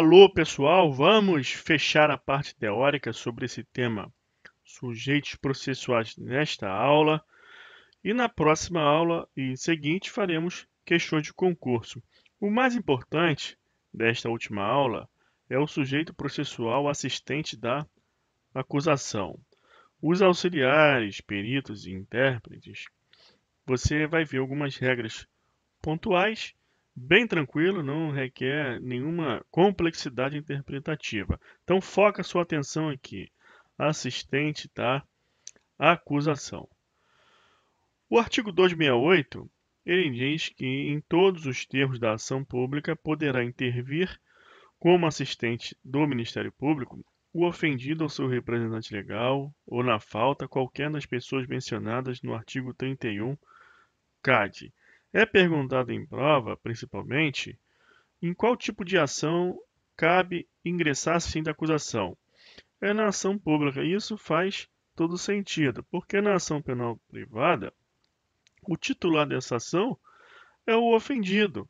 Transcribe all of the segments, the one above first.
Alô, pessoal, vamos fechar a parte teórica sobre esse tema, sujeitos processuais, nesta aula. E na próxima aula e seguinte faremos questões de concurso. O mais importante desta última aula é o sujeito processual assistente da acusação. Os auxiliares, peritos e intérpretes, você vai ver algumas regras pontuais, bem tranquilo, não requer nenhuma complexidade interpretativa. Então foca sua atenção aqui. Assistente da acusação. O artigo 268, ele diz que em todos os termos da ação pública poderá intervir como assistente do Ministério Público o ofendido ou seu representante legal, ou na falta, qualquer das pessoas mencionadas no artigo 31 CAD. É perguntado em prova, principalmente, em qual tipo de ação cabe ingressar assistente da acusação. É na ação pública. E isso faz todo sentido, porque na ação penal privada, o titular dessa ação é o ofendido.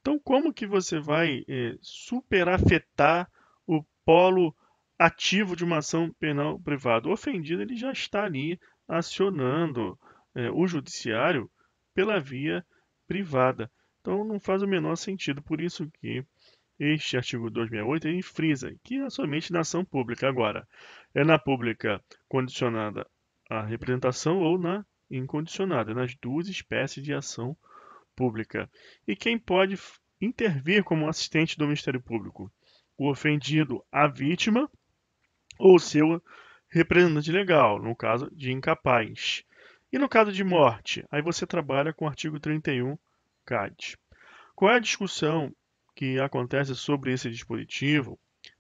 Então, como que você vai superafetar o polo ativo de uma ação penal privada? O ofendido ele já está ali acionando o judiciário pela via privada. Então, não faz o menor sentido. Por isso que este artigo 268 ele frisa que é somente na ação pública. Agora, é na pública condicionada à representação ou na incondicionada, nas duas espécies de ação pública. E quem pode intervir como assistente do Ministério Público? O ofendido, a vítima ou seu representante legal, no caso de incapaz. E no caso de morte, aí você trabalha com o artigo 31 CAD. Qual é a discussão que acontece sobre esse dispositivo,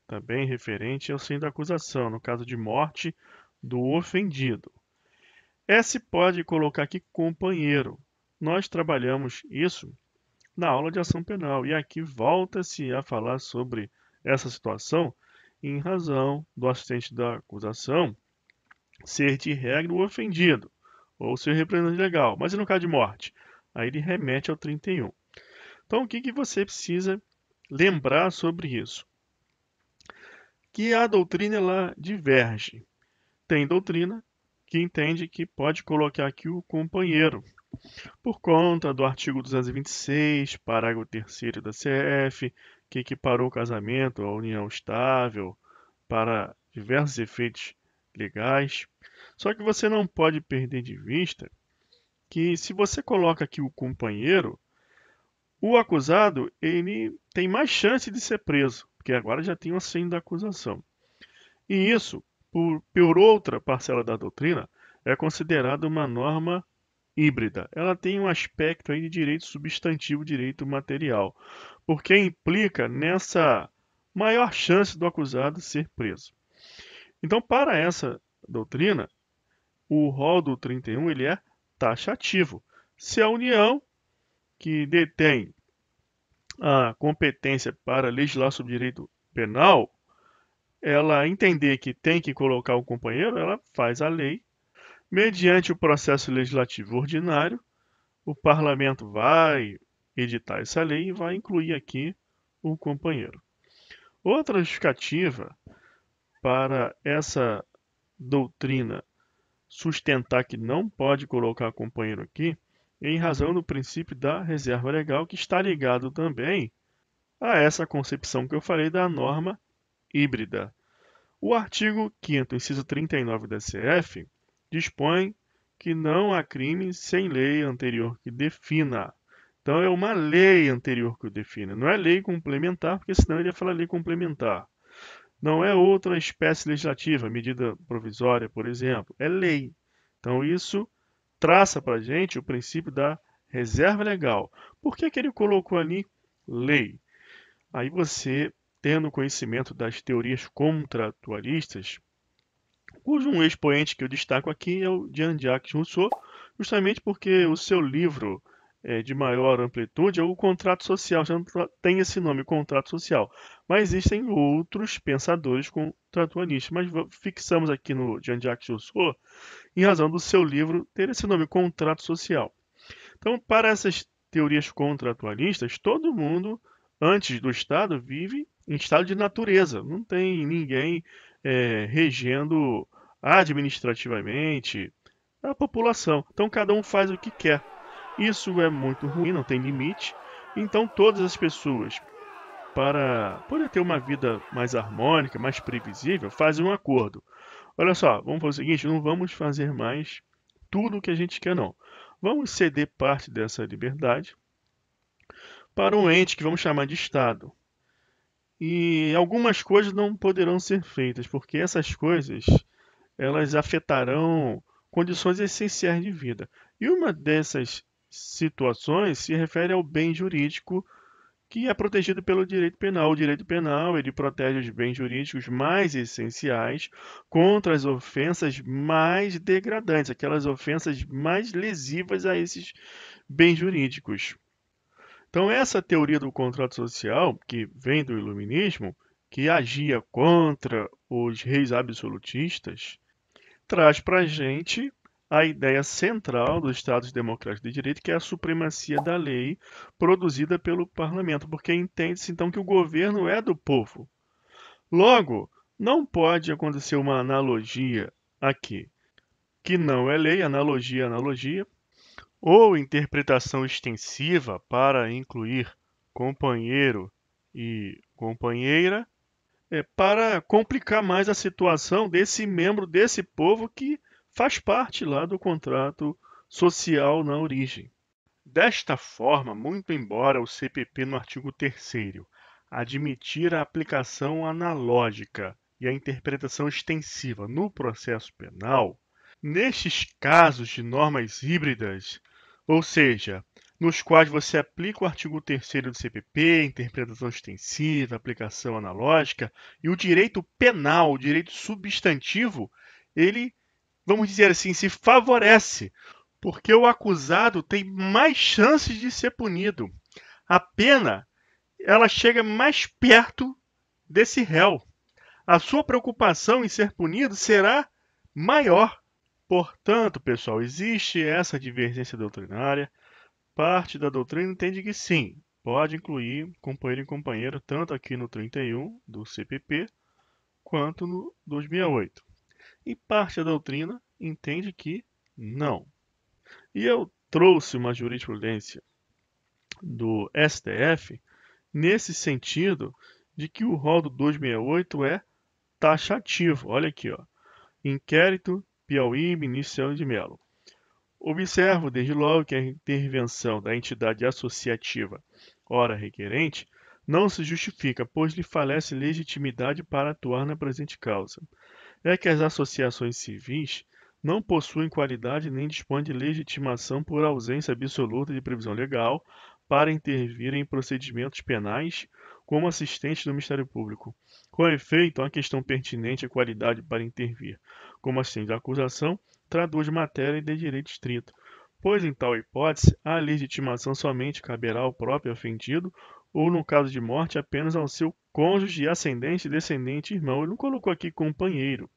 também referente ao centro da acusação, no caso de morte do ofendido? Se pode colocar aqui companheiro. Nós trabalhamos isso na aula de ação penal e aqui volta-se a falar sobre essa situação em razão do assistente da acusação ser de regra o ofendido ou ser representante legal, mas e no caso de morte? Aí ele remete ao 31. Então, o que você precisa lembrar sobre isso? Que a doutrina ela diverge. Tem doutrina que entende que pode colocar aqui o companheiro, por conta do artigo 226, parágrafo 3º da CF, que equiparou o casamento à união estável para diversos efeitos legais. Só que você não pode perder de vista que se você coloca aqui o companheiro, o acusado ele tem mais chance de ser preso, porque agora já tem o assento da acusação. E isso, por outra parcela da doutrina, é considerado uma norma híbrida. Ela tem um aspecto aí de direito substantivo, direito material, porque implica nessa maior chance do acusado ser preso. Então, para essa doutrina, o rol do 31 ele é taxativo. Se a União, que detém a competência para legislar sobre direito penal, ela entender que tem que colocar o companheiro, ela faz a lei. Mediante o processo legislativo ordinário, o parlamento vai editar essa lei e vai incluir aqui o companheiro. Outra justificativa para essa doutrina sustentar que não pode colocar companheiro aqui é em razão do princípio da reserva legal, que está ligado também a essa concepção que eu falei da norma híbrida. O artigo 5º, inciso 39 da CF, dispõe que não há crime sem lei anterior que defina. Então é uma lei anterior que o define, não é lei complementar, porque senão ele ia falar lei complementar. Não é outra espécie legislativa, medida provisória, por exemplo, é lei. Então isso traça para a gente o princípio da reserva legal. Por que ele colocou ali lei? Aí você, tendo conhecimento das teorias contratualistas, cujo um expoente que eu destaco aqui é o Jean-Jacques Rousseau, justamente porque o seu livro de maior amplitude é o Contrato Social, já não tem esse nome, Contrato Social. Mas existem outros pensadores contratualistas, mas fixamos aqui no Jean-Jacques Rousseau em razão do seu livro ter esse nome, Contrato Social. Então, para essas teorias contratualistas, todo mundo, antes do Estado, vive em estado de natureza, não tem ninguém regendo administrativamente a população. Então cada um faz o que quer. Isso é muito ruim, não tem limite. Então todas as pessoas, para poder ter uma vida mais harmônica, mais previsível, fazem um acordo. Olha só, vamos fazer o seguinte, não vamos fazer mais tudo o que a gente quer, não. Vamos ceder parte dessa liberdade para um ente que vamos chamar de Estado. E algumas coisas não poderão ser feitas, porque essas coisas elas afetarão condições essenciais de vida. E uma dessas situações se refere ao bem jurídico que é protegido pelo direito penal. O direito penal, ele protege os bens jurídicos mais essenciais contra as ofensas mais degradantes, aquelas ofensas mais lesivas a esses bens jurídicos. Então, essa teoria do contrato social, que vem do iluminismo, que agia contra os reis absolutistas, traz para a gente a ideia central dos Estados democráticos de direito, que é a supremacia da lei produzida pelo parlamento, porque entende-se então que o governo é do povo. Logo, não pode acontecer uma analogia aqui, que não é lei, analogia, analogia, ou interpretação extensiva para incluir companheiro e companheira, para complicar mais a situação desse membro desse povo que faz parte lá do contrato social na origem. Desta forma, muito embora o CPP no artigo 3º admitir a aplicação analógica e a interpretação extensiva no processo penal, nestes casos de normas híbridas, ou seja, nos quais você aplica o artigo 3º do CPP, interpretação extensiva, aplicação analógica, e o direito penal, o direito substantivo, ele, vamos dizer assim, se favorece, porque o acusado tem mais chances de ser punido. A pena, ela chega mais perto desse réu. A sua preocupação em ser punido será maior. Portanto, pessoal, existe essa divergência doutrinária. Parte da doutrina entende que sim, pode incluir companheiro e companheira, tanto aqui no 31 do CPP, quanto no 268. E parte da doutrina entende que não. E eu trouxe uma jurisprudência do STF nesse sentido de que o rol do 268 é taxativo. Olha aqui, ó. Inquérito Piauí, ministro de Mello. Observo, desde logo, que a intervenção da entidade associativa, ora requerente, não se justifica, pois lhe falece legitimidade para atuar na presente causa. É que as associações civis não possuem qualidade nem dispõem de legitimação por ausência absoluta de previsão legal para intervir em procedimentos penais como assistentes do Ministério Público. Com efeito, a questão pertinente à qualidade para intervir como assistente da acusação traduz matéria de direito estrito, pois em tal hipótese a legitimação somente caberá ao próprio ofendido ou, no caso de morte, apenas ao seu cônjuge, ascendente, descendente, irmão. Ele não colocou aqui companheiro.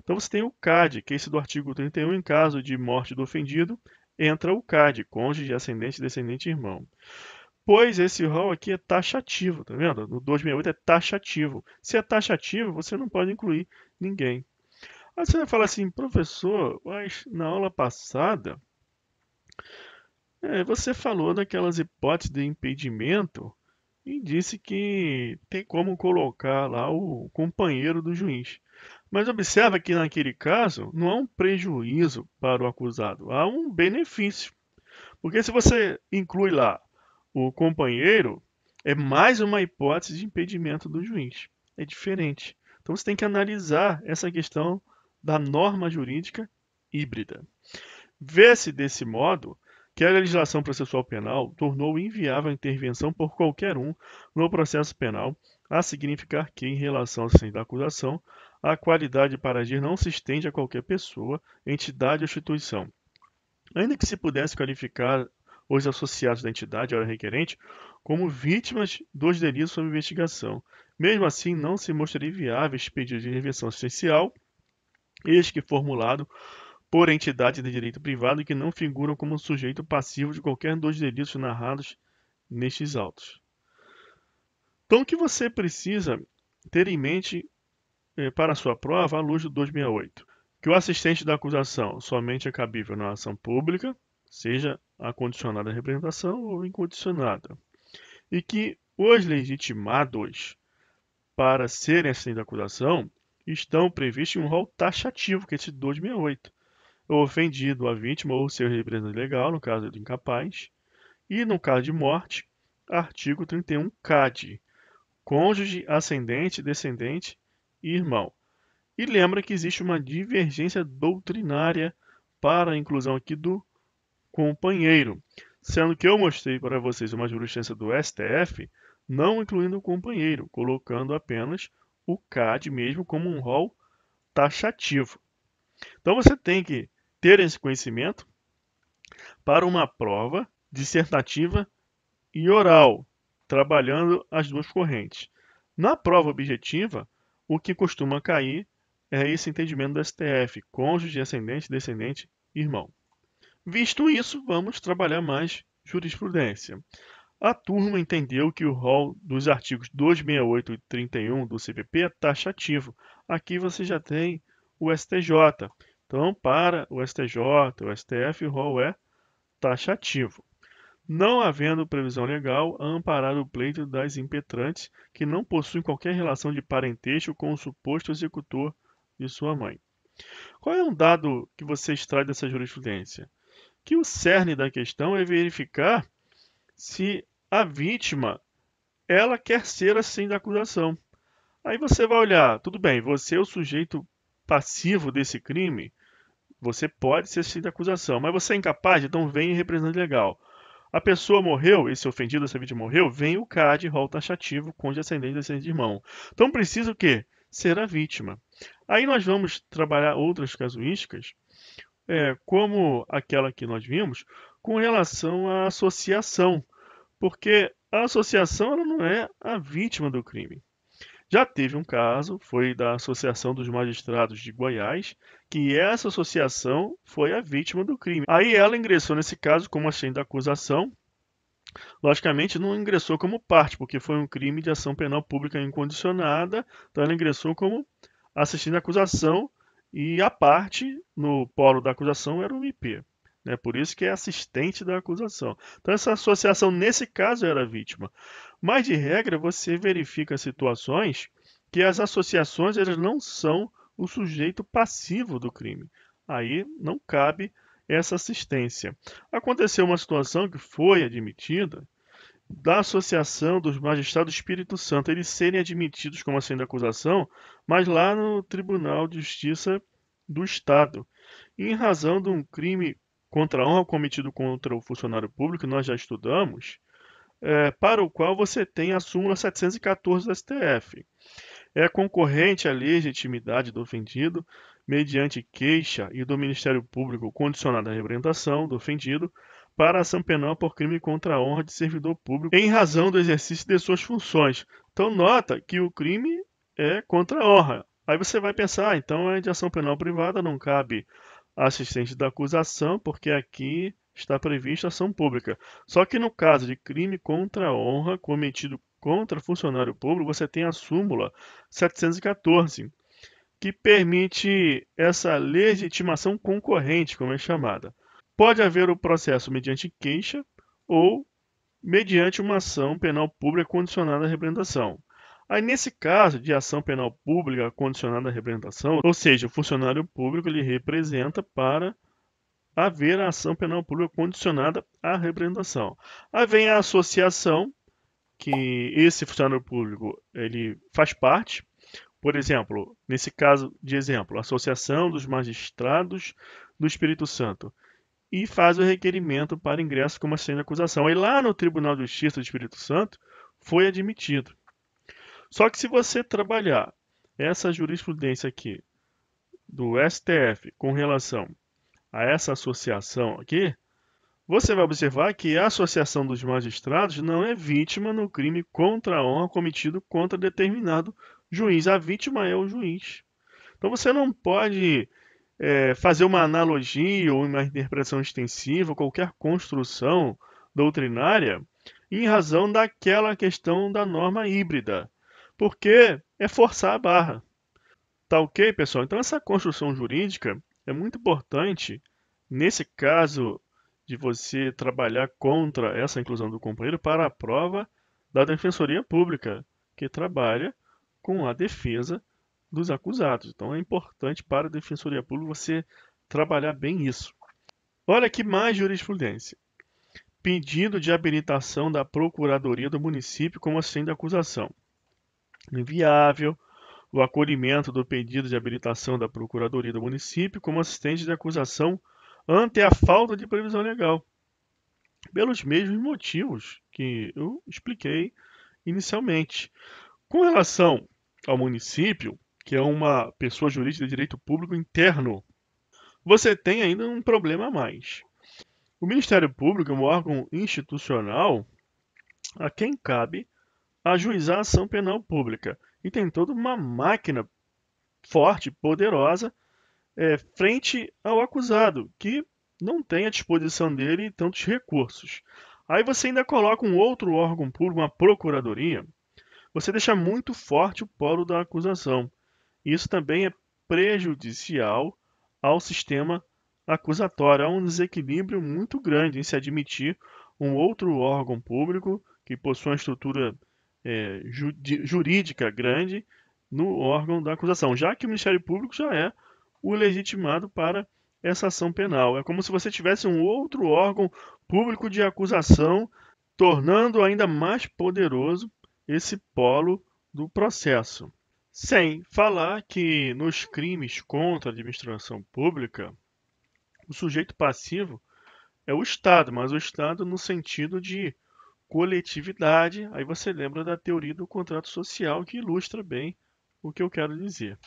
Então você tem o CAD, que é esse do artigo 31, em caso de morte do ofendido, entra o CAD, cônjuge, ascendente, descendente, irmão. Pois esse rol aqui é taxativo, tá vendo? No 268 é taxativo. Se é taxativo, você não pode incluir ninguém. Aí você vai falar assim, professor, mas na aula passada você falou daquelas hipóteses de impedimento e disse que tem como colocar lá o companheiro do juiz. Mas observa que naquele caso não há um prejuízo para o acusado, há um benefício. Porque se você inclui lá o companheiro, é mais uma hipótese de impedimento do juiz. É diferente. Então você tem que analisar essa questão da norma jurídica híbrida. Vê-se desse modo que a legislação processual penal tornou inviável a intervenção por qualquer um no processo penal, a significar que, em relação ao assistente da acusação, a qualidade para agir não se estende a qualquer pessoa, entidade ou instituição. Ainda que se pudesse qualificar os associados da entidade, ora requerente, como vítimas dos delitos sob investigação. Mesmo assim, não se mostraria viável este pedido de intervenção assistencial, este que formulado por entidades de direito privado que não figuram como sujeito passivo de qualquer dos delitos narrados nestes autos. Então, o que você precisa ter em mente para a sua prova à luz do 268? Que o assistente da acusação somente é cabível na ação pública, seja a condicionada à representação ou incondicionada, e que os legitimados para serem assistentes da acusação estão previstos em um rol taxativo, que é esse 268. O ofendido, a vítima ou seu representante legal, no caso do incapaz, e no caso de morte, artigo 31-CAD, cônjuge, ascendente, descendente e irmão. E lembra que existe uma divergência doutrinária para a inclusão aqui do companheiro, sendo que eu mostrei para vocês uma jurisprudência do STF não incluindo o companheiro, colocando apenas o CAD mesmo como um rol taxativo. Então você tem que ter esse conhecimento para uma prova dissertativa e oral, trabalhando as duas correntes. Na prova objetiva, o que costuma cair é esse entendimento do STF, cônjuge, ascendente, descendente, irmão. Visto isso, vamos trabalhar mais jurisprudência. A turma entendeu que o rol dos artigos 268 e 31 do CPP é taxativo. Aqui você já tem o STJ. Então, para o STJ, o STF, o rol é taxativo. Não havendo previsão legal a amparar o pleito das impetrantes que não possuem qualquer relação de parentesco com o suposto executor de sua mãe. Qual é um dado que você extrai dessa jurisprudência? Que o cerne da questão é verificar se a vítima ela quer ser assim da acusação. Aí você vai olhar, tudo bem, você é o sujeito passivo desse crime, você pode ser assim da acusação, mas você é incapaz, então vem representante legal. A pessoa morreu, esse ofendido, essa vítima morreu, vem o CAD, rol taxativo, cônjuge, ascendente, descendente de irmão. Então precisa o quê? Ser a vítima. Aí nós vamos trabalhar outras casuísticas, como aquela que nós vimos, com relação à associação, porque a associação ela não é a vítima do crime. Já teve um caso, foi da Associação dos Magistrados de Goiás, que essa associação foi a vítima do crime. Aí ela ingressou nesse caso como assistente da acusação. Logicamente não ingressou como parte, porque foi um crime de ação penal pública incondicionada, então ela ingressou como assistente da acusação e a parte no polo da acusação era o IP. Né? Por isso que é assistente da acusação. Então essa associação nesse caso era vítima. Mas de regra você verifica situações que as associações elas não são o sujeito passivo do crime. Aí não cabe essa assistência. Aconteceu uma situação que foi admitida da Associação dos Magistrados do Espírito Santo, eles serem admitidos como assistente da acusação, mas lá no Tribunal de Justiça do Estado, em razão de um crime contra a honra cometido contra o funcionário público, nós já estudamos, para o qual você tem a súmula 714 do STF. É concorrente à legitimidade do ofendido, mediante queixa e do Ministério Público condicionada à representação do ofendido, para a ação penal por crime contra a honra de servidor público em razão do exercício de suas funções. Então, nota que o crime é contra a honra. Aí você vai pensar, então é de ação penal privada, não cabe assistente da acusação, porque aqui está prevista ação pública. Só que no caso de crime contra a honra cometido contra funcionário público, você tem a súmula 714, que permite essa legitimação concorrente, como é chamada. Pode haver o processo mediante queixa ou mediante uma ação penal pública condicionada à representação. Aí, nesse caso de ação penal pública condicionada à representação, ou seja, o funcionário público ele representa para haver a ação penal pública condicionada à representação. Aí vem a associação, que esse funcionário público ele faz parte. Por exemplo, nesse caso de exemplo, a Associação dos Magistrados do Espírito Santo e faz o requerimento para ingresso como assistente de acusação. Aí lá no Tribunal de Justiça do Espírito Santo foi admitido. Só que se você trabalhar essa jurisprudência aqui do STF com relação a essa associação aqui, você vai observar que a Associação dos Magistrados não é vítima no crime contra a honra cometido contra determinado juiz. A vítima é o juiz. Então você não pode fazer uma analogia ou uma interpretação extensiva, qualquer construção doutrinária em razão daquela questão da norma híbrida, porque é forçar a barra. Tá ok, pessoal? Então, essa construção jurídica é muito importante nesse caso de você trabalhar contra essa inclusão do companheiro para a prova da Defensoria Pública, que trabalha com a defesa dos acusados. Então, é importante para a Defensoria Pública você trabalhar bem isso. Olha aqui mais jurisprudência. Pedido de habilitação da Procuradoria do Município como assistente de acusação. Inviável o acolhimento do pedido de habilitação da Procuradoria do Município como assistente de acusação ante a falta de previsão legal, pelos mesmos motivos que eu expliquei inicialmente. Com relação ao município, que é uma pessoa jurídica de direito público interno, você tem ainda um problema a mais. O Ministério Público é um órgão institucional a quem cabe ajuizar a ação penal pública e tem toda uma máquina forte, poderosa, frente ao acusado, que não tem à disposição dele tantos recursos. Aí você ainda coloca um outro órgão público, uma procuradoria, você deixa muito forte o polo da acusação. Isso também é prejudicial ao sistema acusatório. Há um desequilíbrio muito grande em se admitir um outro órgão público que possui uma estrutura jurídica grande no órgão da acusação, já que o Ministério Público já é o legitimado para essa ação penal. É como se você tivesse um outro órgão público de acusação, tornando ainda mais poderoso esse polo do processo. Sem falar que nos crimes contra a administração pública, o sujeito passivo é o Estado, mas o Estado no sentido de coletividade. Aí você lembra da teoria do contrato social, que ilustra bem o que eu quero dizer.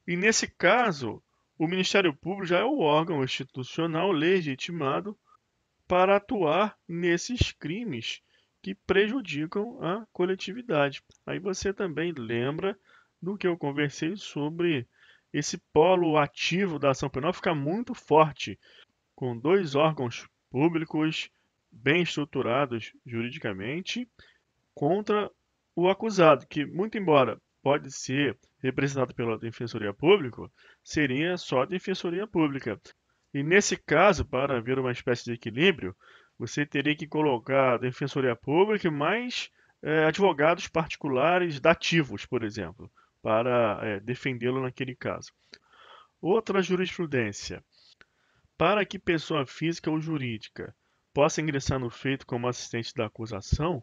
E nesse caso, o Ministério Público já é o órgão institucional legitimado para atuar nesses crimes que prejudicam a coletividade. Aí você também lembra do que eu conversei sobre esse polo ativo da ação penal ficar muito forte, com dois órgãos públicos bem estruturados juridicamente contra o acusado, que, muito embora pode ser representado pela Defensoria Pública, seria só a Defensoria Pública. E nesse caso, para haver uma espécie de equilíbrio, você teria que colocar a Defensoria Pública e mais advogados particulares dativos, por exemplo, para defendê-lo naquele caso. Outra jurisprudência. Para que pessoa física ou jurídica possa ingressar no feito como assistente da acusação,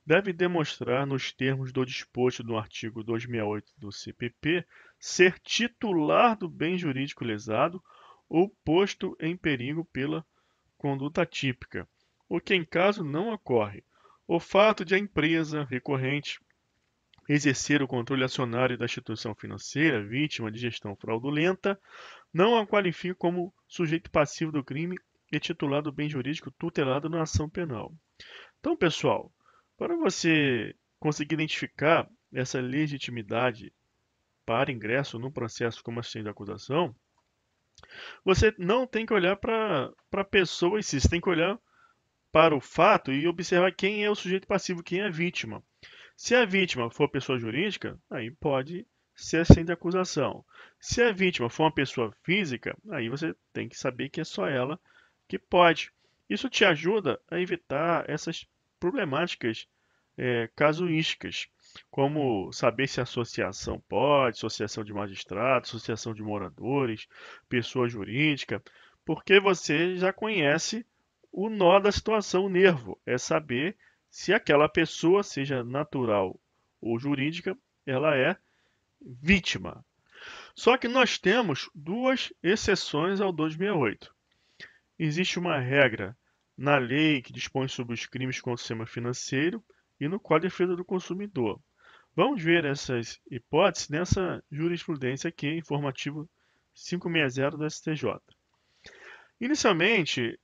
deve demonstrar, nos termos do disposto no artigo 268 do CPP, ser titular do bem jurídico lesado ou posto em perigo pela conduta típica, o que em caso não ocorre. O fato de a empresa recorrente exercer o controle acionário da instituição financeira vítima de gestão fraudulenta não a qualifica como sujeito passivo do crime e titular do bem jurídico tutelado na ação penal. Então, pessoal, para você conseguir identificar essa legitimidade para ingresso no processo como assistente de acusação, você não tem que olhar para a pessoa em si, você tem que olhar para o fato e observar quem é o sujeito passivo, quem é a vítima. Se a vítima for pessoa jurídica, aí pode ser assistente de acusação. Se a vítima for uma pessoa física, aí você tem que saber que é só ela que pode. Isso te ajuda a evitar essas problemáticas casuísticas, como saber se a associação pode, associação de magistrados, associação de moradores, pessoa jurídica, porque você já conhece o nó da situação, o nervo, é saber se aquela pessoa, seja natural ou jurídica, ela é vítima. Só que nós temos duas exceções ao 268. Existe uma regra na lei que dispõe sobre os crimes contra o sistema financeiro e no Código de Defesa do Consumidor. Vamos ver essas hipóteses nessa jurisprudência aqui, informativo 560 do STJ. Inicialmente,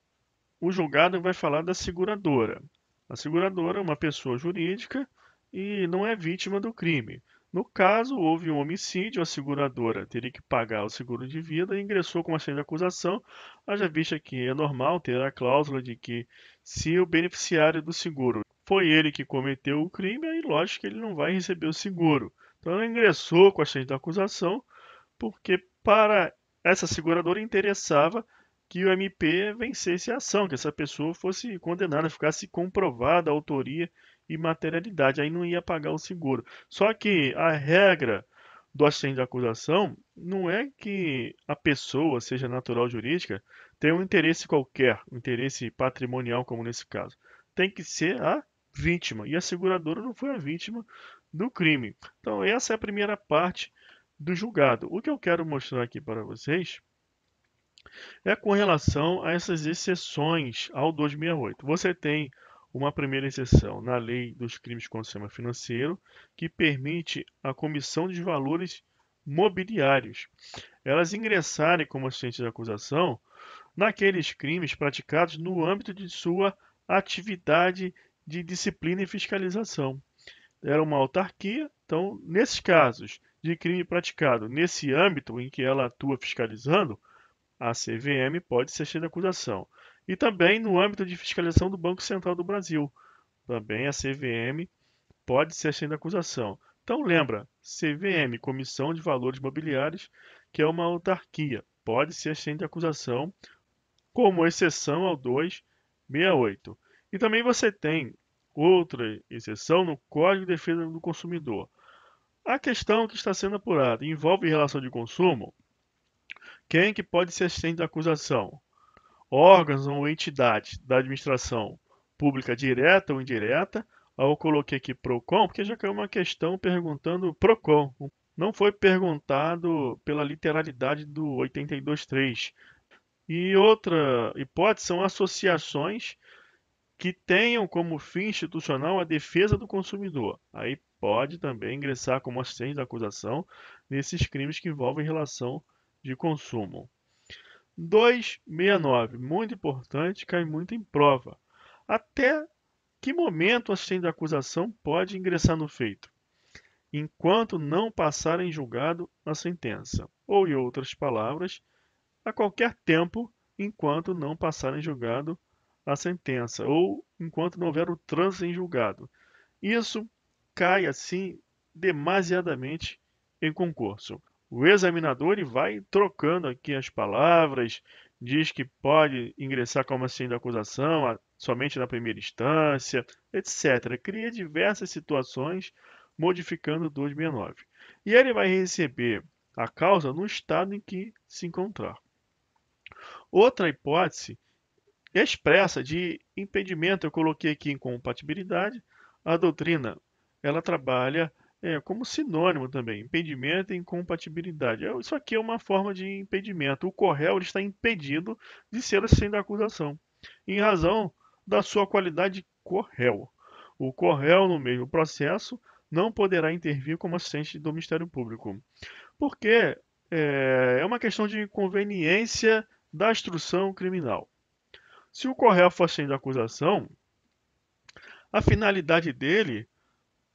o julgado vai falar da seguradora. A seguradora é uma pessoa jurídica e não é vítima do crime. No caso, houve um homicídio, a seguradora teria que pagar o seguro de vida e ingressou com uma ação de acusação, haja vista que é normal ter a cláusula de que se o beneficiário do seguro foi ele que cometeu o crime, aí lógico que ele não vai receber o seguro. Então ela ingressou com a ciência da acusação porque para essa seguradora interessava que o MP vencesse a ação, que essa pessoa fosse condenada, ficasse comprovada a autoria e materialidade, aí não ia pagar o seguro. Só que a regra do assistente de acusação não é que a pessoa, seja natural ou jurídica, tenha um interesse qualquer, um interesse patrimonial, como nesse caso. Tem que ser a vítima, e a seguradora não foi a vítima do crime. Então, essa é a primeira parte do julgado. O que eu quero mostrar aqui para vocês é com relação a essas exceções ao 268. Você tem uma primeira exceção na Lei dos Crimes contra o Sistema Financeiro, que permite a comissão de valores mobiliários. Elas ingressarem como assistentes de acusação naqueles crimes praticados no âmbito de sua atividade de disciplina e fiscalização. Era uma autarquia, então, nesses casos de crime praticado nesse âmbito em que ela atua fiscalizando, a CVM pode ser cheia de acusação. E também no âmbito de fiscalização do Banco Central do Brasil, também a CVM pode ser cheia de acusação. Então lembra, CVM, Comissão de Valores Mobiliários, que é uma autarquia, pode ser cheia de acusação, como exceção ao 268. E também você tem outra exceção no Código de Defesa do Consumidor. A questão que está sendo apurada envolve relação de consumo. Quem que pode ser assistente da acusação? Órgãos ou entidades da administração pública direta ou indireta. Eu coloquei aqui PROCON, porque já caiu uma questão perguntando PROCON. Não foi perguntado pela literalidade do 82.3. E outra hipótese são associações que tenham como fim institucional a defesa do consumidor. Aí pode também ingressar como assistente da acusação nesses crimes que envolvem relação de consumo. 269, muito importante, cai muito em prova. Até que momento o assistente da acusação pode ingressar no feito? Enquanto não passar em julgado a sentença. Ou, em outras palavras, a qualquer tempo, enquanto não passar em julgado a sentença, ou enquanto não houver o trânsito em julgado. Isso cai, assim, demasiadamente em concurso. O examinador ele vai trocando aqui as palavras, diz que pode ingressar como assistente da acusação somente na primeira instância, etc. Cria diversas situações modificando o 269. E ele vai receber a causa no estado em que se encontrar. Outra hipótese expressa de impedimento, eu coloquei aqui incompatibilidade. A doutrina ela trabalha como sinônimo também, impedimento e incompatibilidade. Isso aqui é uma forma de impedimento. O corréu ele está impedido de ser assistente da acusação, em razão da sua qualidade de corréu. O corréu, no mesmo processo, não poderá intervir como assistente do Ministério Público, porque é uma questão de conveniência da instrução criminal. Se o corréu for assistente da acusação, a finalidade dele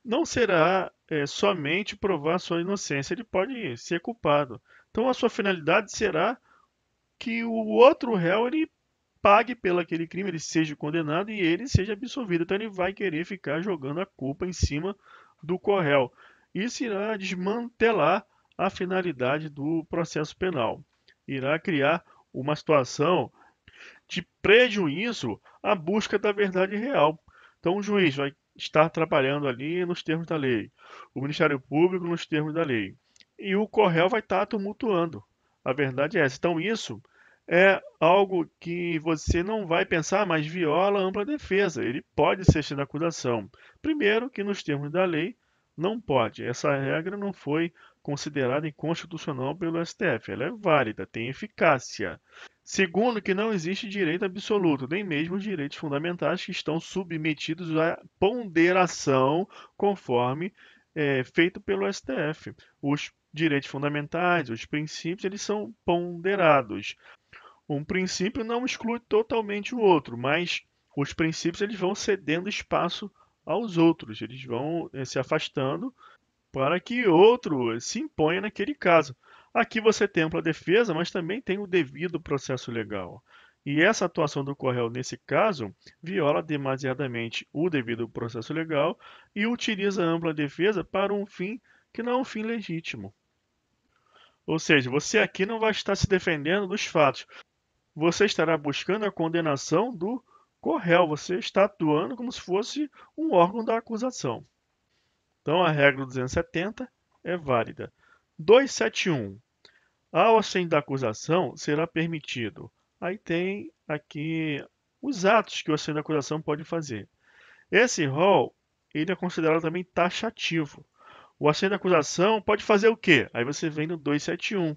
não será somente provar sua inocência, ele pode ser culpado. Então a sua finalidade será que o outro réu ele pague pelo aquele crime, ele seja condenado e ele seja absolvido. Então ele vai querer ficar jogando a culpa em cima do corréu. Isso irá desmantelar a finalidade do processo penal. Irá criar uma situação de prejuízo à busca da verdade real. Então, o juiz vai estar trabalhando ali nos termos da lei, o Ministério Público nos termos da lei, e o corréu vai estar tumultuando. A verdade é essa. Então, isso é algo que você não vai pensar, mas viola a ampla defesa. Ele pode ser cheio de acusação. Primeiro, que nos termos da lei, não pode. Essa regra não foi considerada inconstitucional pelo STF. Ela é válida, tem eficácia. Segundo, que não existe direito absoluto, nem mesmo os direitos fundamentais que estão submetidos à ponderação conforme feito pelo STF. Os direitos fundamentais, os princípios, eles são ponderados. Um princípio não exclui totalmente o outro, mas os princípios eles vão cedendo espaço aos outros, eles vão se afastando para que outro se imponha naquele caso. Aqui você tem ampla defesa, mas também tem o devido processo legal. E essa atuação do co-réu, nesse caso, viola demasiadamente o devido processo legal e utiliza a ampla defesa para um fim que não é um fim legítimo. Ou seja, você aqui não vai estar se defendendo dos fatos, você estará buscando a condenação do co-réu, você está atuando como se fosse um órgão da acusação. Então a regra 270 é válida. 271. Ao assento da acusação será permitido. Aí tem aqui os atos que o assento da acusação pode fazer. Esse rol, ele é considerado também taxativo. O assento da acusação pode fazer o quê? Aí você vem no 271.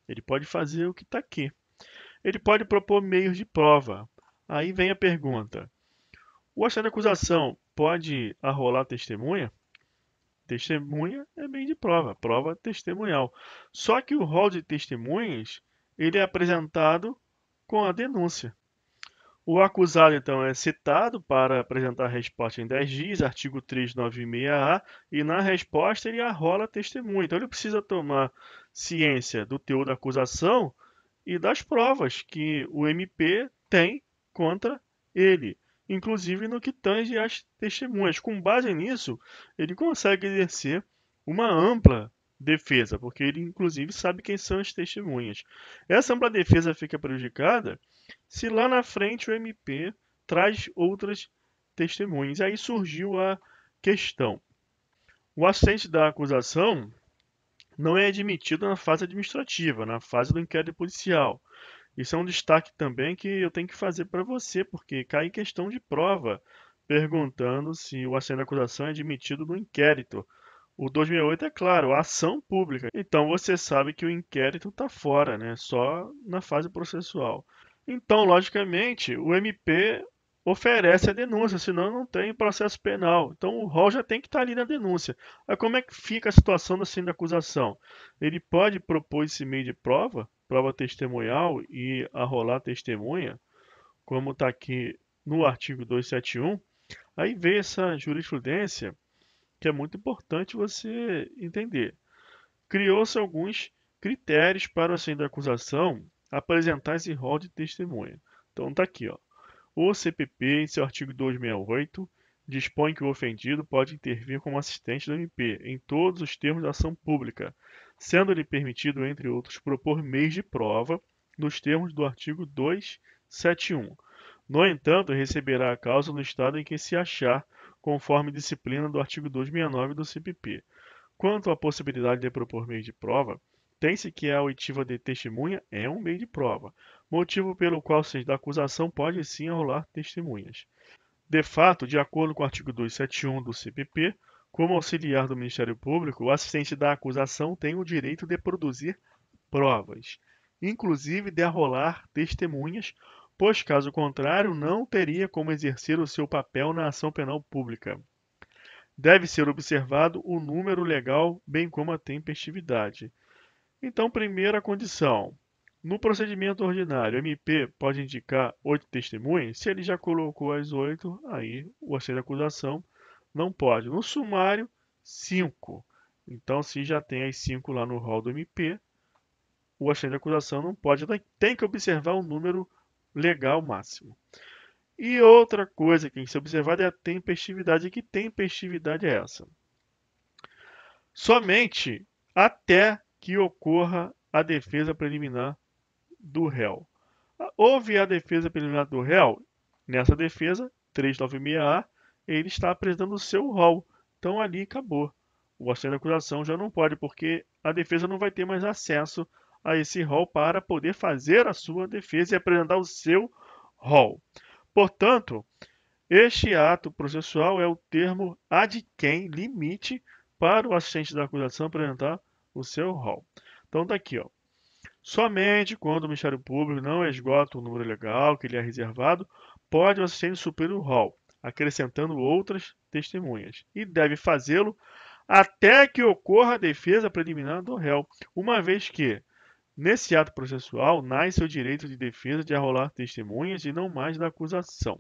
Ele pode fazer o que está aqui. Ele pode propor meios de prova. Aí vem a pergunta: o assento da acusação pode arrolar testemunha? Testemunha é meio de prova, prova testemunhal. Só que o rol de testemunhas, ele é apresentado com a denúncia. O acusado, então, é citado para apresentar a resposta em 10 dias, artigo 396-A, e na resposta ele arrola a testemunha. Então ele precisa tomar ciência do teor da acusação e das provas que o MP tem contra ele, inclusive no que tange às testemunhas. Com base nisso, ele consegue exercer uma ampla defesa, porque ele inclusive sabe quem são as testemunhas. Essa ampla defesa fica prejudicada se lá na frente o MP traz outras testemunhas. Aí surgiu a questão: o assente da acusação não é admitido na fase administrativa, na fase do inquérito policial. Isso é um destaque também que eu tenho que fazer para você, porque cai em questão de prova, perguntando se o assento da acusação é admitido no inquérito. O 268 é claro, a ação pública. Então você sabe que o inquérito está fora, né? Só na fase processual. Então, logicamente, o MP oferece a denúncia, senão não tem processo penal. Então o rol já tem que estar ali na denúncia. Aí como é que fica a situação da assento da acusação? Ele pode propor esse meio de prova, prova testemunhal e arrolar testemunha, como está aqui no artigo 271. Aí vem essa jurisprudência que é muito importante você entender. Criou-se alguns critérios para o assento da acusação apresentar esse rol de testemunha. Então está aqui, ó. O CPP, em seu artigo 268, dispõe que o ofendido pode intervir como assistente do MP em todos os termos da ação pública, sendo-lhe permitido, entre outros, propor meios de prova nos termos do artigo 271. No entanto, receberá a causa no estado em que se achar, conforme disciplina do artigo 269 do CPP. Quanto à possibilidade de propor meio de prova, tem-se que a oitiva de testemunha é um meio de prova, motivo pelo qual o da acusação pode sim arrolar testemunhas. De fato, de acordo com o artigo 271 do CPP, como auxiliar do Ministério Público, o assistente da acusação tem o direito de produzir provas, inclusive de arrolar testemunhas, pois caso contrário não teria como exercer o seu papel na ação penal pública. Deve ser observado o número legal, bem como a tempestividade. Então, primeira condição. No procedimento ordinário, o MP pode indicar 8 testemunhas. Se ele já colocou as 8, aí o assento da acusação não pode. No sumário, 5. Então, se já tem as 5 lá no rol do MP, o assento da acusação não pode. Então, tem que observar o número legal máximo. E outra coisa que tem que ser observada é a tempestividade. Que tempestividade é essa? Somente até que ocorra a defesa preliminar do réu. Houve a defesa preliminar do réu, nessa defesa, 396A, ele está apresentando o seu rol. Então ali acabou. O assento da acusação já não pode, porque a defesa não vai ter mais acesso a esse rol para poder fazer a sua defesa e apresentar o seu rol. Portanto, este ato processual é o termo ad quem limite para o assistente da acusação apresentar o seu rol. Então está aqui, ó. Somente quando o Ministério Público não esgota o número legal que lhe é reservado, pode o assistente suprir o rol, acrescentando outras testemunhas, e deve fazê-lo até que ocorra a defesa preliminar do réu, uma vez que, nesse ato processual, nasce o direito de defesa de arrolar testemunhas e não mais da acusação.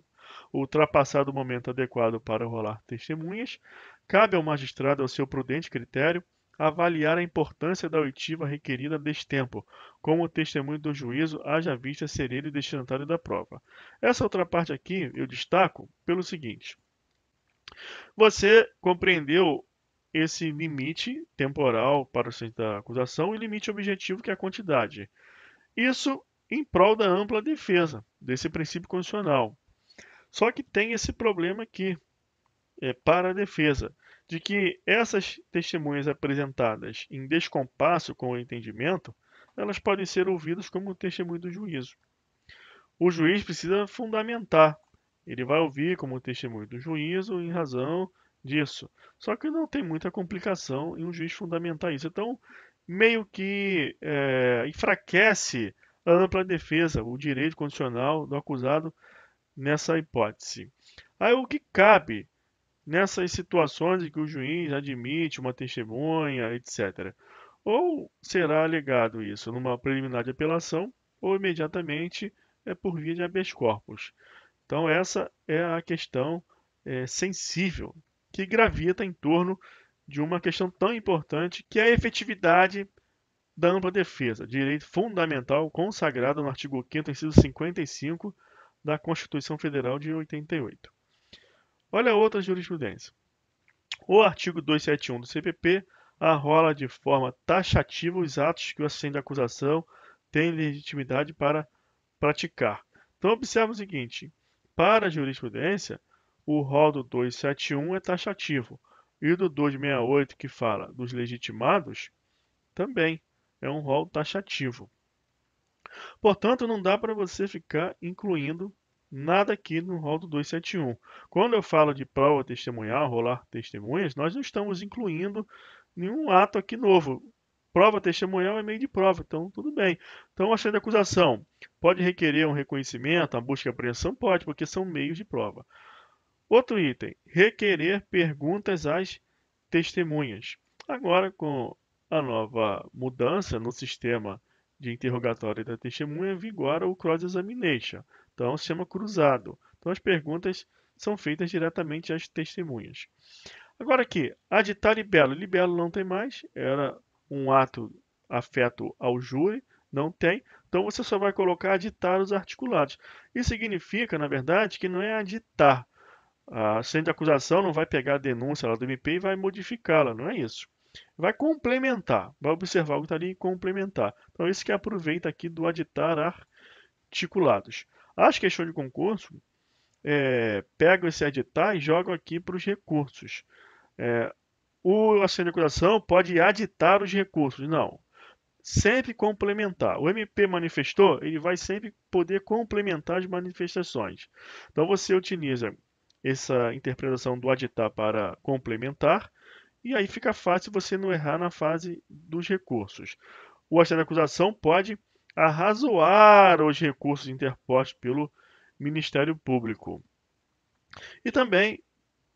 Ultrapassado o momento adequado para arrolar testemunhas, cabe ao magistrado, ao seu prudente critério, avaliar a importância da oitiva requerida deste tempo, como testemunho do juízo, haja vista ser ele o destinatário da prova. Essa outra parte aqui eu destaco pelo seguinte: você compreendeu esse limite temporal para o centro da acusação e limite objetivo, que é a quantidade. Isso em prol da ampla defesa desse princípio constitucional. Só que tem esse problema aqui, para a defesa, de que essas testemunhas apresentadas em descompasso com o entendimento, elas podem ser ouvidas como testemunho do juízo. O juiz precisa fundamentar. Ele vai ouvir como testemunho do juízo em razão disso. Só que não tem muita complicação em um juiz fundamentar isso. Então, meio que enfraquece a ampla defesa, o direito constitucional do acusado nessa hipótese. Aí o que cabe nessas situações em que o juiz admite uma testemunha, etc. Ou será alegado isso numa preliminar de apelação, ou imediatamente por via de habeas corpus. Então, essa é a questão sensível que gravita em torno de uma questão tão importante que é a efetividade da ampla defesa, direito fundamental consagrado no artigo 5º, inciso 55 da Constituição Federal de 88. Olha outra jurisprudência. O artigo 271 do CPP arrola de forma taxativa os atos que o assistente de acusação tem legitimidade para praticar. Então, observe o seguinte: para a jurisprudência, o rol do 271 é taxativo, e o do 268, que fala dos legitimados, também é um rol taxativo. Portanto, não dá para você ficar incluindo nada aqui no rol do 271. Quando eu falo de prova testemunhal, rolar testemunhas, nós não estamos incluindo nenhum ato aqui novo. Prova testemunhal é meio de prova, então tudo bem. Então, a ação de acusação pode requerer um reconhecimento, uma busca e apreensão? Pode, porque são meios de prova. Outro item, requerer perguntas às testemunhas. Agora, com a nova mudança no sistema de interrogatório da testemunha, vigora o cross-examination. Então, é um sistema cruzado. Então, as perguntas são feitas diretamente às testemunhas. Agora aqui, aditar libelo. Libelo não tem mais, era um ato afeto ao júri, não tem. Então você só vai colocar aditar os articulados. Isso significa, na verdade, que não é aditar. A assistente de acusação não vai pegar a denúncia lá do MP e vai modificá-la, não é isso. Vai complementar, vai observar o que está ali e complementar. Então isso que aproveita aqui do aditar articulados. As questões de concurso pegam esse aditar e jogam aqui para os recursos. O assistente de acusação pode aditar os recursos. Não. Sempre complementar. O MP manifestou, ele vai sempre poder complementar as manifestações. Então você utiliza essa interpretação do aditar para complementar, e aí fica fácil você não errar na fase dos recursos. O assistente de acusação pode arrazoar os recursos interpostos pelo Ministério Público. E também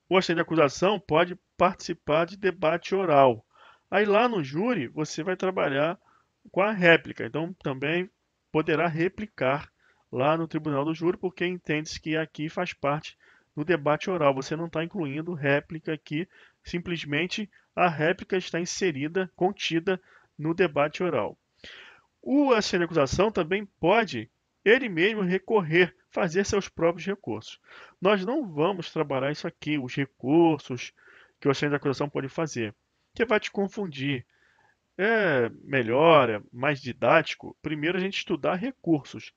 o assistente de acusação pode participar de debate oral. Aí lá no júri você vai trabalhar com a réplica, então também poderá replicar lá no tribunal do júri, porque entende-se que aqui faz parte do debate oral. Você não está incluindo réplica aqui, simplesmente a réplica está inserida, contida no debate oral. O assistente de acusação também pode ele mesmo recorrer, fazer seus próprios recursos. Nós não vamos trabalhar isso aqui, os recursos que o assistente de acusação pode fazer, que vai te confundir. É melhor, é mais didático, primeiro a gente estudar recursos.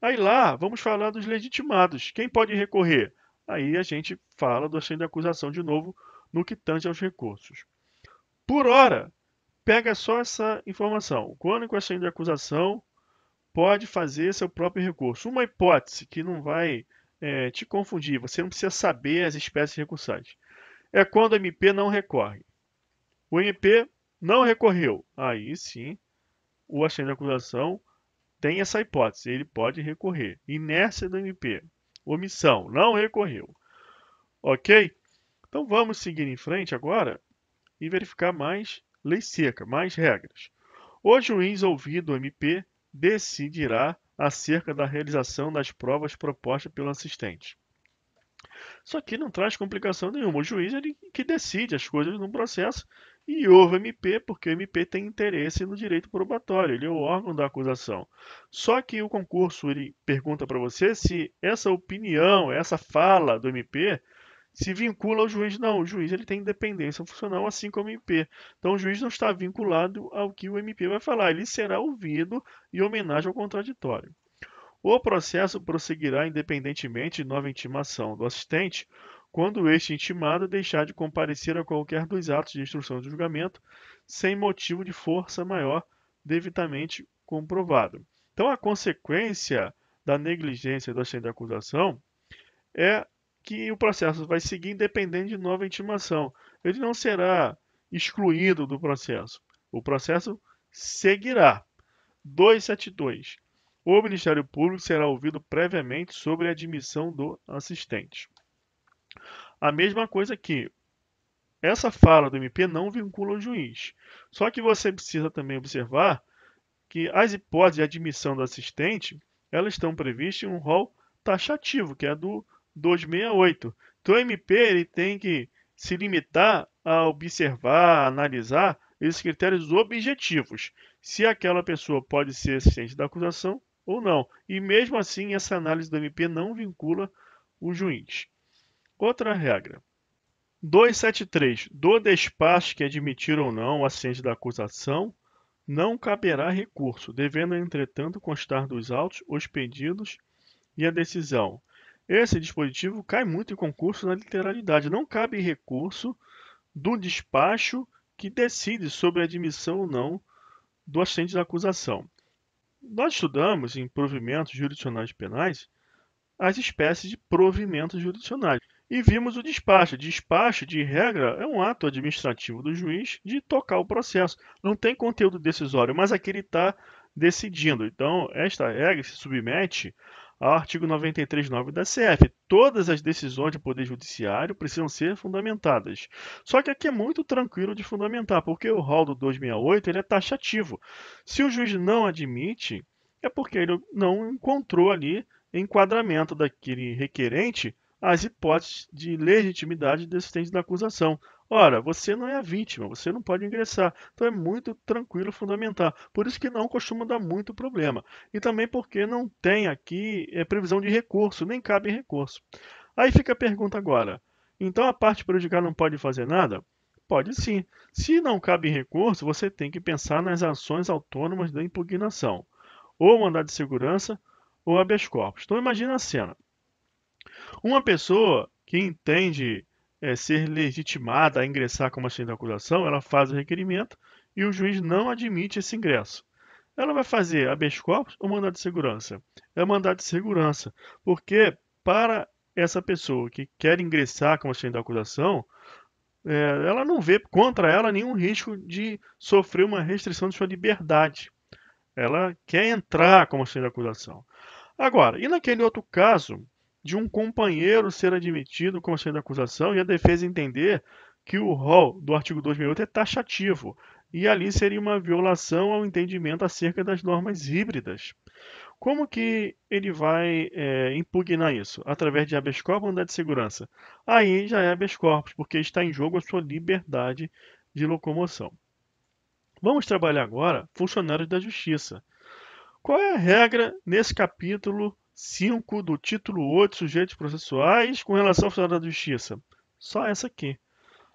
Aí lá, vamos falar dos legitimados. Quem pode recorrer? Aí a gente fala do assistente de acusação de novo no que tange aos recursos. Por hora, pega só essa informação. Quando o assistente de acusação pode fazer seu próprio recurso. Uma hipótese que não vai te confundir, você não precisa saber as espécies recursais. É quando o MP não recorre. O MP não recorreu. Aí sim, o assistente de acusação tem essa hipótese, ele pode recorrer. Inércia do MP. Omissão, não recorreu. Ok? Então vamos seguir em frente agora e verificar mais lei seca, mais regras. O juiz ouvido o MP decidirá acerca da realização das provas propostas pelo assistente. Isso aqui não traz complicação nenhuma. O juiz ele que decide as coisas no processo E houve MP, porque o MP tem interesse no direito probatório, ele é o órgão da acusação. Só que o concurso ele pergunta para você se essa opinião, essa fala do MP se vincula ao juiz. Não, o juiz ele tem independência funcional, assim como o MP. Então o juiz não está vinculado ao que o MP vai falar, ele será ouvido em homenagem ao contraditório. O processo prosseguirá independentemente de nova intimação do assistente, quando este intimado deixar de comparecer a qualquer dos atos de instrução de julgamento, sem motivo de força maior devidamente comprovado. Então, a consequência da negligência do assistente da acusação é que o processo vai seguir independente de nova intimação. Ele não será excluído do processo. O processo seguirá. 272. O Ministério Público será ouvido previamente sobre a admissão do assistente. A mesma coisa aqui. Essa fala do MP não vincula o juiz. Só que você precisa também observar que as hipóteses de admissão do assistente, elas estão previstas em um rol taxativo, que é do 268. Então o MP ele tem que se limitar a observar, a analisar esses critérios objetivos, se aquela pessoa pode ser assistente da acusação ou não. E mesmo assim, essa análise do MP não vincula o juiz. Outra regra. 273. Do despacho que admitir ou não o assistente da acusação, não caberá recurso, devendo, entretanto, constar dos autos os pedidos e a decisão. Esse dispositivo cai muito em concurso na literalidade. Não cabe recurso do despacho que decide sobre a admissão ou não do assistente da acusação. Nós estudamos em provimentos jurisdicionais penais as espécies de provimentos jurisdicionais e vimos o despacho. Despacho, de regra, é um ato administrativo do juiz de tocar o processo. Não tem conteúdo decisório, mas aqui ele está decidindo. Então, esta regra se submete ao artigo 93.9 da CF. Todas as decisões de poder judiciário precisam ser fundamentadas. Só que aqui é muito tranquilo de fundamentar, porque o rol do 268 ele é taxativo. Se o juiz não admite, é porque ele não encontrou ali enquadramento daquele requerente às hipóteses de legitimidade do assistente da acusação. Ora, você não é a vítima, você não pode ingressar. Então é muito tranquilo fundamentar. Por isso que não costuma dar muito problema. E também porque não tem aqui previsão de recurso, nem cabe recurso. Aí fica a pergunta agora. Então a parte prejudicada não pode fazer nada? Pode sim. Se não cabe recurso, você tem que pensar nas ações autônomas da impugnação. Ou mandado de segurança, ou habeas corpus. Então imagina a cena. Uma pessoa que entende ser legitimada a ingressar como assistente da acusação, ela faz o requerimento e o juiz não admite esse ingresso. Ela vai fazer habeas corpus ou mandado de segurança? É mandado de segurança, porque para essa pessoa que quer ingressar como assistente da acusação, ela não vê contra ela nenhum risco de sofrer uma restrição de sua liberdade. Ela quer entrar como assistente da acusação. Agora, e naquele outro caso de um companheiro ser admitido como assistente da acusação e a defesa entender que o rol do artigo 268 é taxativo e ali seria uma violação ao entendimento acerca das normas híbridas. Como que ele vai impugnar isso? Através de habeas corpus ou mandado de segurança? Aí já é habeas corpus, porque está em jogo a sua liberdade de locomoção. Vamos trabalhar agora funcionários da Justiça. Qual é a regra nesse capítulo 5 do título 8, sujeitos processuais, com relação ao funcionário da Justiça? Só essa aqui.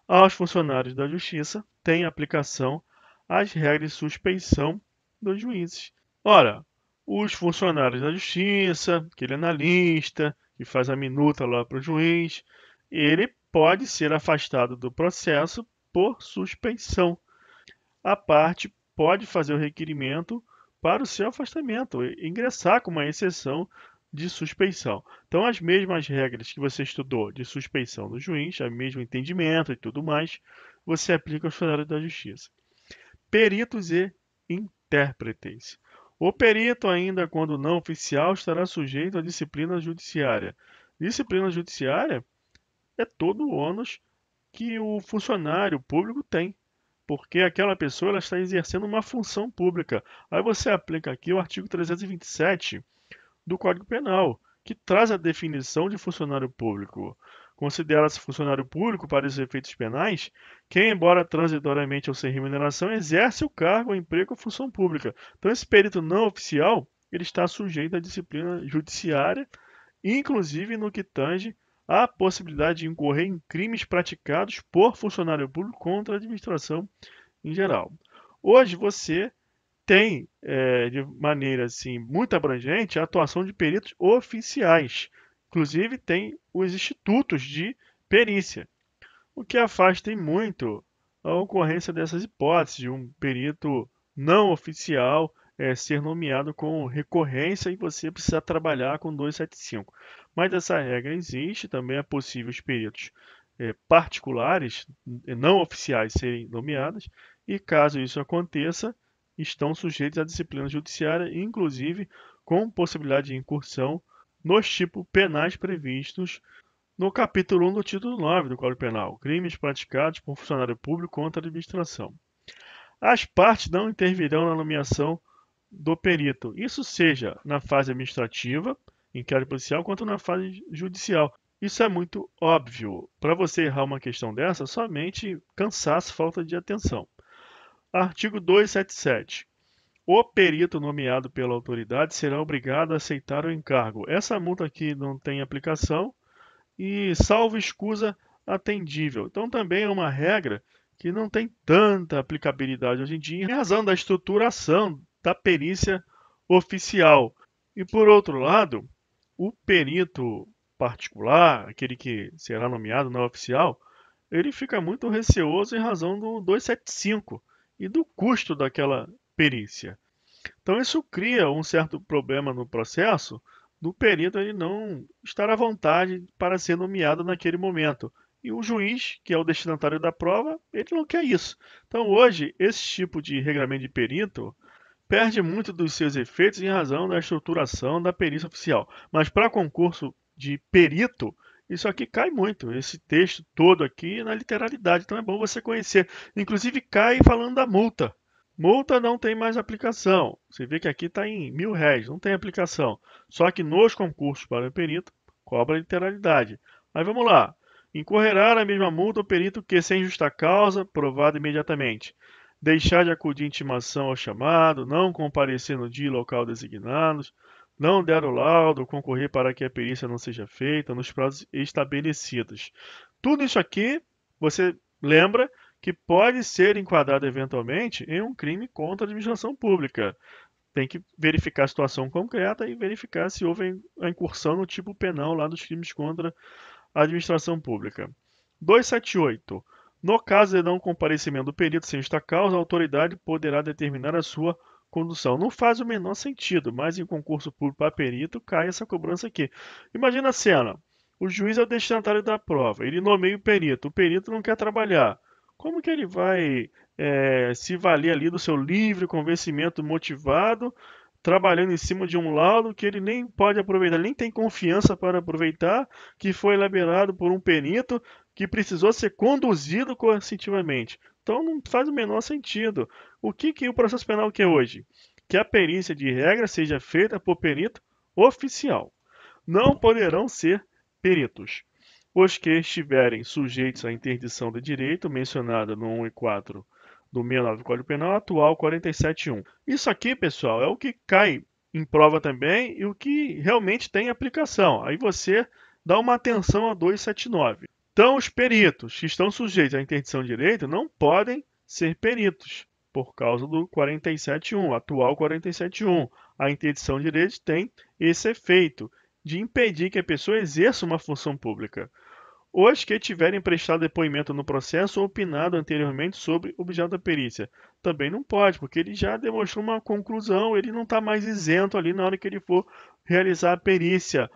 Aos funcionários da Justiça tem aplicação as regras de suspeição dos juízes. Ora, os funcionários da Justiça, aquele analista que faz a minuta lá para o juiz, ele pode ser afastado do processo por suspeição. A parte pode fazer o requerimento para o seu afastamento, ingressar com uma exceção de suspeição. Então, as mesmas regras que você estudou de suspeição do juiz, o mesmo entendimento e tudo mais, você aplica aos funcionários da Justiça. Peritos e intérpretes. O perito, ainda quando não oficial, estará sujeito à disciplina judiciária. Disciplina judiciária é todo o ônus que o funcionário público tem, porque aquela pessoa ela está exercendo uma função pública. Aí você aplica aqui o artigo 327 do Código Penal, que traz a definição de funcionário público. Considera-se funcionário público para os efeitos penais quem, embora transitoriamente ou sem remuneração, exerce o cargo, o emprego ou função pública. Então, esse perito não oficial, ele está sujeito à disciplina judiciária, inclusive no que tange à possibilidade de incorrer em crimes praticados por funcionário público contra a administração em geral. Hoje você tem, de maneira assim, muito abrangente, a atuação de peritos oficiais. Inclusive, tem os institutos de perícia, o que afasta em muito a ocorrência dessas hipóteses de um perito não oficial ser nomeado com recorrência e você precisar trabalhar com 275. Mas essa regra existe, também é possível os peritos particulares, não oficiais, serem nomeados, e caso isso aconteça, estão sujeitos à disciplina judiciária, inclusive com possibilidade de incursão nos tipos penais previstos no capítulo 1 do título 9 do Código Penal, crimes praticados por funcionário público contra a administração. As partes não intervirão na nomeação do perito, isso seja na fase administrativa, inquérito policial, quanto na fase judicial. Isso é muito óbvio. Para você errar uma questão dessa, somente cansaço, falta de atenção. Artigo 277. O perito nomeado pela autoridade será obrigado a aceitar o encargo. Essa multa aqui não tem aplicação e salvo escusa atendível. Então também é uma regra que não tem tanta aplicabilidade hoje em dia, em razão da estruturação da perícia oficial. E por outro lado, o perito particular, aquele que será nomeado não oficial, ele fica muito receoso em razão do 275 e do custo daquela perícia. Então isso cria um certo problema no processo do perito ele não estar à vontade para ser nomeado naquele momento. E o juiz, que é o destinatário da prova, ele não quer isso. Então hoje, esse tipo de regramento de perito perde muito dos seus efeitos em razão da estruturação da perícia oficial. Mas para concurso de perito, isso aqui cai muito. Esse texto todo aqui na literalidade. Então é bom você conhecer. Inclusive cai falando da multa. Multa não tem mais aplicação. Você vê que aqui está em R$ 1.000, não tem aplicação. Só que nos concursos para o perito, cobra literalidade. Mas vamos lá. Incorrerá na mesma multa o perito que, sem justa causa, provado imediatamente, deixar de acudir intimação ao chamado, não comparecer no dia e local designados, não der o laudo, concorrer para que a perícia não seja feita nos prazos estabelecidos. Tudo isso aqui, você lembra que pode ser enquadrado eventualmente em um crime contra a administração pública. Tem que verificar a situação concreta e verificar se houve a incursão no tipo penal lá dos crimes contra a administração pública. 278. No caso de não comparecimento do perito sem justa causa, a autoridade poderá determinar a sua condução. Não faz o menor sentido, mas em concurso público para perito cai essa cobrança aqui. Imagina a cena. O juiz é o destinatário da prova, ele nomeia o perito não quer trabalhar. Como que ele vai se valer ali do seu livre convencimento motivado, trabalhando em cima de um laudo que ele nem pode aproveitar, nem tem confiança para aproveitar, que foi elaborado por um perito que precisou ser conduzido coercitivamente. Então não faz o menor sentido. O que o processo penal quer hoje? Que a perícia de regra seja feita por perito oficial. Não poderão ser peritos os que estiverem sujeitos à interdição de direito mencionada no 1 e 4 do 69 do Código Penal, atual 47.1. Isso aqui, pessoal, é o que cai em prova também e o que realmente tem aplicação. Aí você dá uma atenção a 279. Então, os peritos que estão sujeitos à interdição de direito não podem ser peritos, por causa do 47.1, atual 47.1. A interdição de direito tem esse efeito de impedir que a pessoa exerça uma função pública. Os que tiverem prestado depoimento no processo ou opinado anteriormente sobre o objeto da perícia. Também não pode, porque ele já demonstrou uma conclusão, ele não está mais isento ali na hora que ele for realizar a perícia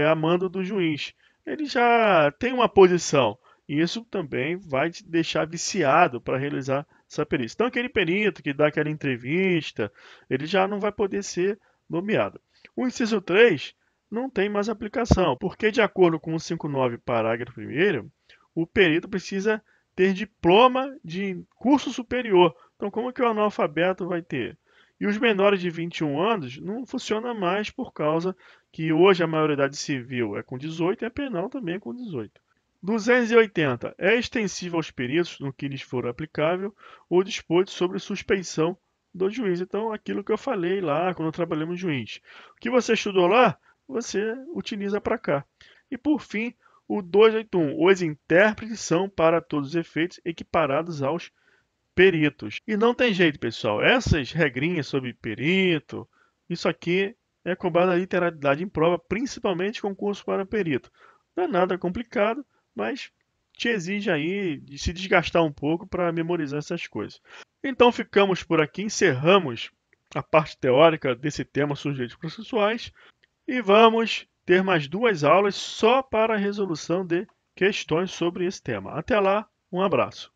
a mando do juiz. Ele já tem uma posição. E isso também vai te deixar viciado para realizar essa perícia. Então, aquele perito que dá aquela entrevista, ele já não vai poder ser nomeado. O inciso 3 não tem mais aplicação, porque de acordo com o 59, parágrafo 1º, o perito precisa ter diploma de curso superior. Então, como que o analfabeto vai ter? E os menores de 21 anos não funciona mais por causa que hoje a maioridade civil é com 18 e a penal também é com 18. 280. É extensível aos peritos no que lhes for aplicável ou disposto sobre suspeição do juiz. Então, aquilo que eu falei lá quando trabalhamos juiz. O que você estudou lá, você utiliza para cá. E por fim, o 281. Os intérpretes são, para todos os efeitos, equiparados aos peritos. E não tem jeito, pessoal. Essas regrinhas sobre perito, isso aqui é cobrado a literalidade em prova, principalmente concurso para perito. Não é nada complicado, mas te exige aí de se desgastar um pouco para memorizar essas coisas. Então ficamos por aqui, encerramos a parte teórica desse tema sujeitos processuais e vamos ter mais 2 aulas só para a resolução de questões sobre esse tema. Até lá, um abraço.